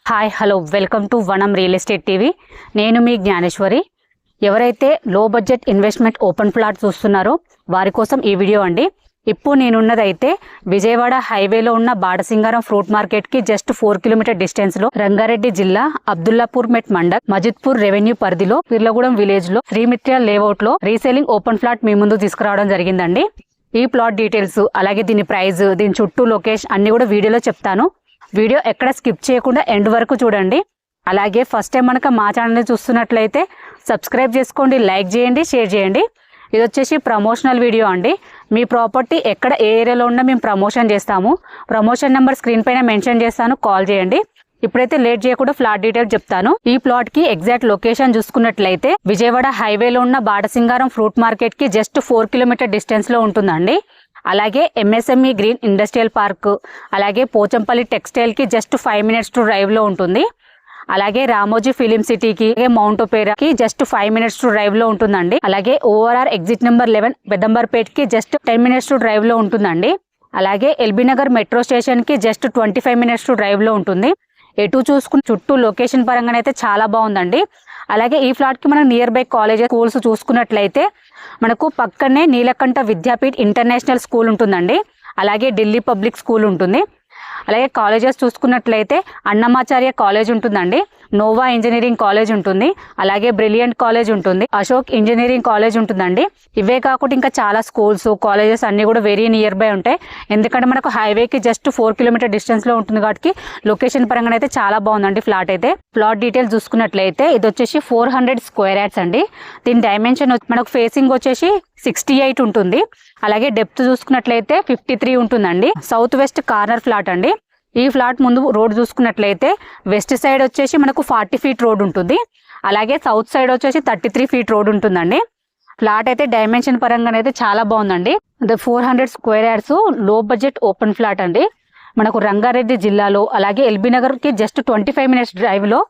Hi hello welcome to వనం real estate TV. నేను మీ జ్ఞానేశ్వరి. ఎవరైతే లో బడ్జెట్ ఇన్వెస్ట్మెంట్ ఓపెన్ ప్లాట్ చూస్తున్నారో వారి కోసం ఈ వీడియో అండి. ఇప్పుడు నేనున్నదైతే విజయవాడ హైవేలో ఉన్న బాడసింగారం ఫ్రూట్ మార్కెట్కి జస్ట్ 4 కిలోమీటర్ డిస్టెన్స్లో రంగారెడ్డి జిల్లా అబ్దుల్లాపూర్ మెట్ మండల్ మజిద్పూర్ రెవెన్యూ పరిధిలో పిర్లగూడెం విలేజ్లో శ్రీమిత్ర లేఅవుట్లో రీసేలింగ్ ఓపెన్ ప్లాట్ మీ ముందు తీసుకురావడం జరిగిందండి. ఈ ప్లాట్ డీటెయిల్స్ అలాగే దీని ప్రైస్, దీని చుట్టూ లొకేషన్ అన్ని కూడా వీడియోలో చెప్తాను. వీడియో ఎక్కడ స్కిప్ చేయకుండా ఎండ్ వరకు చూడండి. అలాగే ఫస్ట్ టైం మనకు మా ఛానల్ని చూస్తున్నట్లయితే సబ్స్క్రైబ్ చేసుకోండి, లైక్ చేయండి, షేర్ చేయండి. ఇది వచ్చేసి ప్రమోషనల్ వీడియో అండి. మీ ప్రాపర్టీ ఎక్కడ ఏ ఏరియాలో ఉన్నా మేము ప్రమోషన్ చేస్తాము. ప్రమోషన్ నెంబర్ స్క్రీన్ పైన మెన్షన్ చేస్తాను, కాల్ చేయండి. ఇప్పుడైతే లేట్ చేయకుండా ఫ్లాట్ డీటెయిల్స్ చెప్తాను. ఈ ప్లాట్ కి ఎగ్జాక్ట్ లొకేషన్ చూసుకున్నట్లయితే విజయవాడ హైవేలో ఉన్న బాడసింగారం ఫ్రూట్ మార్కెట్ కి జస్ట్ 4 కిలోమీటర్ డిస్టెన్స్ లో ఉంటుందండి. అలాగే ఎంఎస్ఎంఈ గ్రీన్ ఇండస్ట్రియల్ పార్క్, అలాగే పోచంపల్లి టెక్స్టైల్ కి జస్ట్ 5 మినిట్స్ టు డ్రైవ్ లో ఉంటుంది. అలాగే రామోజీ ఫిలిం సిటీకి, మౌంట్ ఒపేరాకి జస్ట్ 5 మినిట్స్ టు డ్రైవ్ లో ఉంటుందండి. అలాగే ఓఆర్ఆర్ ఎగ్జిట్ నెంబర్ 11 పెద్దంబర్పేట్ కి జస్ట్ 10 మినిట్స్ టు డ్రైవ్ లో ఉంటుందండి. అలాగే ఎల్బీ నగర్ మెట్రో స్టేషన్ కి జస్ట్ 25 మినిట్స్ టు డ్రైవ్ లో ఉంటుంది. ఎటు చూసుకుని చుట్టూ లొకేషన్ పరంగానైతే చాలా బాగుందండి. అలాగే ఈ ఫ్లాట్ కి మనం నియర్ బై కాలేజెస్, స్కూల్స్ చూసుకున్నట్లయితే మనకు పక్కనే నీలకంఠ విద్యాపీఠ్ ఇంటర్నేషనల్ స్కూల్ ఉంటుందండి. అలాగే ఢిల్లీ పబ్లిక్ స్కూల్ ఉంటుంది. అలాగే కాలేజెస్ చూసుకున్నట్లయితే అన్నమాచార్య కాలేజ్ ఉంటుందండి, నోవా ఇంజనీరింగ్ కాలేజ్ ఉంటుంది, అలాగే బ్రిలియంట్ కాలేజ్ ఉంటుంది, అశోక్ ఇంజనీరింగ్ కాలేజ్ ఉంటుందండి. ఇవే కాకుండా ఇంకా చాలా స్కూల్స్, కాలేజెస్ అన్ని కూడా వెరీ నియర్ బై ఉంటాయి. ఎందుకంటే మనకు హైవేకి జస్ట్ 4 కిలోమీటర్ డిస్టెన్స్ లో ఉంటుంది కాబట్టి లొకేషన్ పరంగా అయితే చాలా బాగుందండి ఫ్లాట్ అయితే. ప్లాట్ డీటెయిల్స్ చూసుకున్నట్లయితే ఇది వచ్చేసి 400 స్క్వేర్ యార్డ్స్ అండి. దీని డైమెన్షన్ మనకు ఫేసింగ్ వచ్చేసి 68 ఉంటుంది. అలాగే డెప్త్ చూసుకున్నట్లయితే 53 ఉంటుందండి. సౌత్ వెస్ట్ కార్నర్ ఫ్లాట్ అండి. ఈ ఫ్లాట్ ముందు రోడ్ చూసుకున్నట్లయితే వెస్ట్ సైడ్ వచ్చేసి మనకు 40 ఫీట్ రోడ్ ఉంటుంది. అలాగే సౌత్ సైడ్ వచ్చేసి 33 ఫీట్ రోడ్ ఉంటుందండి. ఫ్లాట్ అయితే డైమెన్షన్ పరంగా అయితే చాలా బాగుందండి. 400 స్క్వేర్ యార్డ్స్ లో బడ్జెట్ ఓపెన్ ఫ్లాట్ అండి. మనకు రంగారెడ్డి జిల్లాలో, అలాగే ఎల్బీ నగర్ కి జస్ట్ 25 మినిట్స్ డ్రైవ్ లో,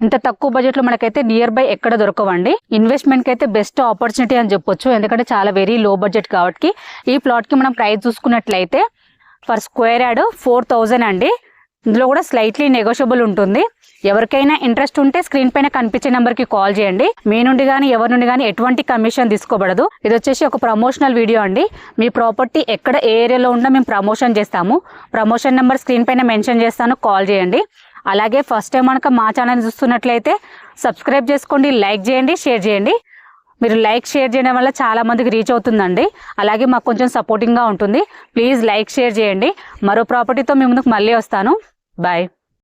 ఇంత తక్కువ బడ్జెట్ లో మనకైతే నియర్ బై ఎక్కడ దొరకవండి. ఇన్వెస్ట్మెంట్ కి అయితే బెస్ట్ ఆపర్చునిటీ అని చెప్పొచ్చు, ఎందుకంటే చాలా వెరీ లో బడ్జెట్ కాబట్టి. ఈ ప్లాట్ కి మనం ప్రైస్ చూసుకున్నట్లయితే పర్ స్క్వేర్ యార్డ్ 4000 అండి. ఇందులో కూడా స్లైట్లీ నెగోషియబుల్ ఉంటుంది. ఎవరికైనా ఇంట్రెస్ట్ ఉంటే స్క్రీన్ పైన కనిపించే నెంబర్ కి కాల్ చేయండి. మీ నుండి కానీ ఎవరి నుండి కానీ ఎటువంటి కమిషన్ తీసుకోబడదు. ఇది వచ్చేసి ఒక ప్రమోషనల్ వీడియో అండి. మీ ప్రాపర్టీ ఎక్కడ ఏ ఏరియాలో ఉన్నా మేము ప్రమోషన్ చేస్తాము. ప్రమోషన్ నెంబర్ స్క్రీన్ పైన మెన్షన్ చేస్తాను, కాల్ చేయండి. అలాగే ఫస్ట్ టైం కనుక మా ఛానల్ చూస్తున్నట్లయితే సబ్స్క్రైబ్ చేసుకోండి, లైక్ చేయండి, షేర్ చేయండి. మీరు లైక్ షేర్ చేయడం వల్ల చాలా మందికి రీచ్ అవుతుందండి. అలాగే మాకు కొంచెం సపోర్టింగ్గా ఉంటుంది. ప్లీజ్ లైక్ షేర్ చేయండి. మరో ప్రాపర్టీతో మీ ముందుకు మళ్ళీ వస్తాను. బాయ్.